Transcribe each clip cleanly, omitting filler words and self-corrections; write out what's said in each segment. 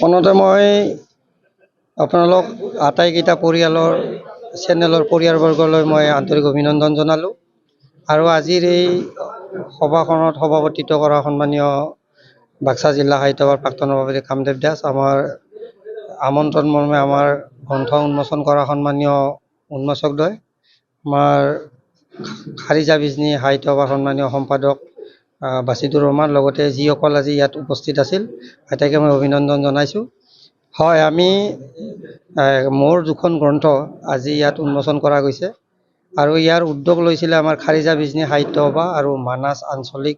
প্ৰথমতে মই আপোনালোক আটাইকেইটা পৰিয়ালৰ চেনেলৰ পৰিয়ালবৰ্গলৈ মই আন্তৰিক অভিনন্দন জনালোঁ আৰু আজিৰ এই সভাখনত সভাপতিত্ব কৰা সন্মানীয় বাক্সা জিলা সাহিত্য সভাৰ প্ৰাক্তন সভাপতি কামদেৱ দাস, আমাৰ আমন্ত্ৰণ মৰ্মে আমাৰ গ্ৰন্থ উন্মোচন কৰা সন্মানীয় উন্মোচকদ্বয়, আমাৰ খাৰিজা বিজনী সাহিত্য সভাৰ সন্মানীয় সম্পাদক বাছিদুৰ ৰহমান, লগতে যিসকল আজি ইয়াত উপস্থিত আছিল আটাইকে মই অভিনন্দন জনাইছোঁ। হয়, আমি মোৰ দুখন গ্ৰন্থ আজি ইয়াত উন্মোচন কৰা গৈছে আৰু ইয়াৰ উদ্যোগ লৈছিলে আমাৰ খাৰিজা বিজনী সাহিত্য সভা আৰু মানাছ আঞ্চলিক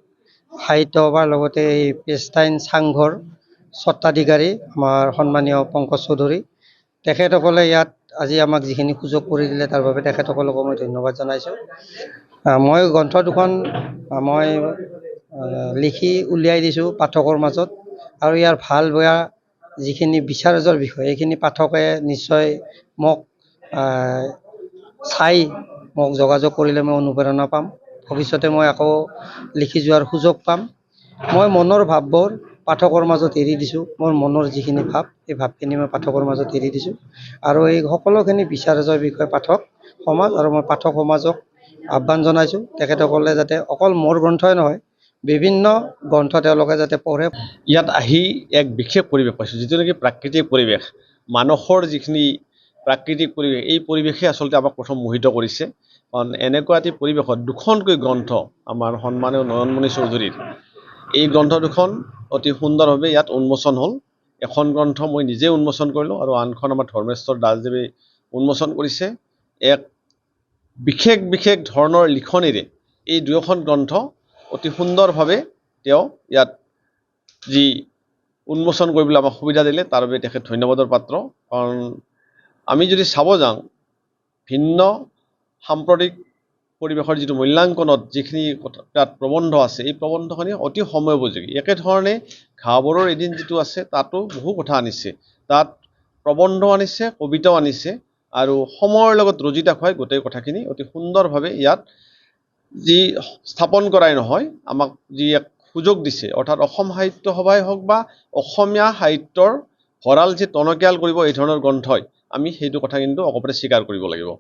সাহিত্য সভাৰ, লগতে এই পেষ্টাইন চাংঘৰ স্বত্বাধিকাৰী আমাৰ সন্মানীয় পংকজ চৌধুৰী। তেখেতসকলে ইয়াত আজি আমাক যিখিনি সুযোগ কৰি দিলে তাৰ বাবে তেখেতসকলকো মই ধন্যবাদ জনাইছোঁ। মই গ্ৰন্থ দুখন মই লিখি উলিয়াই দিছোঁ পাঠকৰ মাজত আৰু ইয়াৰ ভাল বেয়া যিখিনি বিচাৰ্যৰ বিষয় এইখিনি পাঠকে নিশ্চয় মোক চাই মোক যোগাযোগ কৰিলে মই অনুপ্ৰেৰণা পাম, ভৱিষ্যতে মই আকৌ লিখি যোৱাৰ সুযোগ পাম। মই মনৰ ভাৱবোৰ পাঠকৰ মাজত এৰি দিছোঁ, মোৰ মনৰ যিখিনি ভাৱ এই ভাৱখিনি মই পাঠকৰ মাজত এৰি দিছোঁ আৰু এই সকলোখিনি বিচাৰ্যৰ বিষয়ে পাঠক সমাজ আৰু মই পাঠক সমাজক আহ্বান জনাইছোঁ তেখেতসকলে যাতে অকল মোৰ গ্ৰন্থই নহয় বিভিন্ন গ্ৰন্থ তেওঁলোকে যাতে পঢ়ে। ইয়াত আহি এক বিশেষ পৰিৱেশ পাইছোঁ, যিটো নেকি প্ৰাকৃতিক পৰিৱেশ, মানুহৰ যিখিনি প্ৰাকৃতিক পৰিৱেশ, এই পৰিৱেশে আচলতে আমাক প্ৰথম মোহিত কৰিছে। কাৰণ এনেকুৱা এটি পৰিৱেশত দুখনকৈ গ্ৰন্থ আমাৰ সন্মানীয় নয়নমণি চৌধুৰীৰ এই গ্ৰন্থ দুখন অতি সুন্দৰভাৱে ইয়াত উন্মোচন হ'ল। এখন গ্ৰন্থ মই নিজে উন্মোচন কৰিলোঁ আৰু আনখন আমাৰ ধৰ্মেশ্বৰ দাসদেৱে উন্মোচন কৰিছে। এক বিশেষ বিশেষ ধৰণৰ লিখনিৰে এই দুয়োখন গ্ৰন্থ অতি সুন্দৰভাৱে তেওঁ ইয়াত যি উন্মোচন কৰিবলৈ আমাক সুবিধা দিলে তাৰ বাবে তেখেত ধন্যবাদৰ পাত্ৰ। কাৰণ আমি যদি চাব যাওঁ ভিন্ন সাম্প্ৰতিক পৰিৱেশৰ যিটো মূল্যাংকনত যিখিনি তাত প্ৰবন্ধ আছে এই প্ৰবন্ধখিনি অতি সময়োপযোগী। একেধৰণে ঘাঁহবৰৰ এদিন যিটো আছে তাতো বহু কথা আনিছে, তাত প্ৰবন্ধ আনিছে, কবিতাও আনিছে আৰু সময়ৰ লগত ৰজিতা খুৱাই গোটেই কথাখিনি অতি সুন্দৰভাৱে ইয়াত যি স্থাপন কৰাই নহয় আমাক যি এক সুযোগ দিছে, অৰ্থাৎ অসম সাহিত্য সভাই হওক বা অসমীয়া সাহিত্যৰ ভঁৰাল যি টনকিয়াল কৰিব এই ধৰণৰ গ্ৰন্থই, আমি সেইটো কথা কিন্তু অকপতে স্বীকাৰ কৰিব লাগিব।